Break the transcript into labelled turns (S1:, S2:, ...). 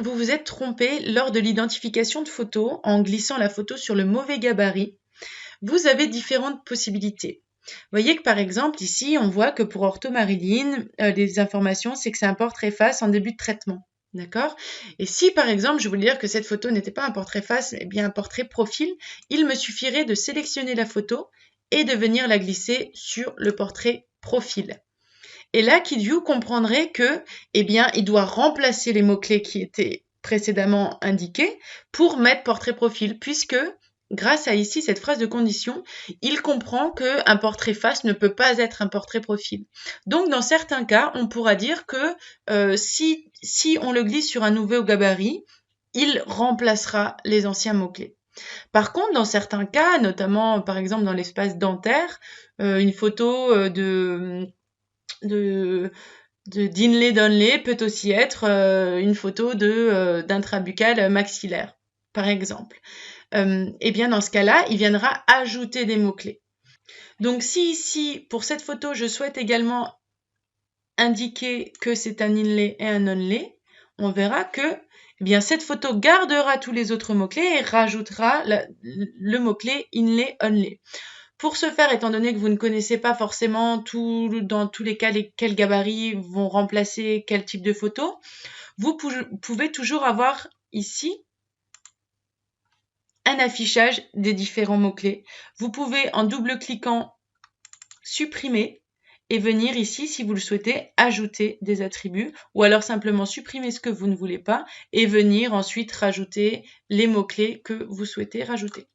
S1: vous vous êtes trompé lors de l'identification de photos en glissant la photo sur le mauvais gabarit, vous avez différentes possibilités. Vous voyez que par exemple ici, on voit que pour Ortho Marilyn, les informations, c'est que c'est un portrait face en début de traitement. D'accord? Et si par exemple, je voulais dire que cette photo n'était pas un portrait face, mais bien un portrait profil, il me suffirait de sélectionner la photo et de venir la glisser sur le portrait profil. Et là, KidView comprendrait que, eh bien, il doit remplacer les mots-clés qui étaient précédemment indiqués pour mettre portrait profil, puisque grâce à ici cette phrase de condition, il comprend qu'un portrait face ne peut pas être un portrait profil. Donc, dans certains cas, on pourra dire que si on le glisse sur un nouveau gabarit, il remplacera les anciens mots-clés. Par contre, dans certains cas, notamment par exemple dans l'espace dentaire, une photo d'inlay donlay peut aussi être une photo d'intrabuccal maxillaire, par exemple. Et bien dans ce cas-là, il viendra ajouter des mots-clés. Donc si ici, pour cette photo, je souhaite également indiquer que c'est un inlay et un onlay, on verra que eh bien, cette photo gardera tous les autres mots-clés et rajoutera le mot-clé inlay, onlay. Pour ce faire, étant donné que vous ne connaissez pas forcément dans tous les cas quels gabarits vont remplacer quel type de photo, vous pouvez toujours avoir ici un affichage des différents mots-clés. Vous pouvez, en double-cliquant, supprimer et venir ici, si vous le souhaitez, ajouter des attributs ou alors simplement supprimer ce que vous ne voulez pas et venir ensuite rajouter les mots-clés que vous souhaitez rajouter.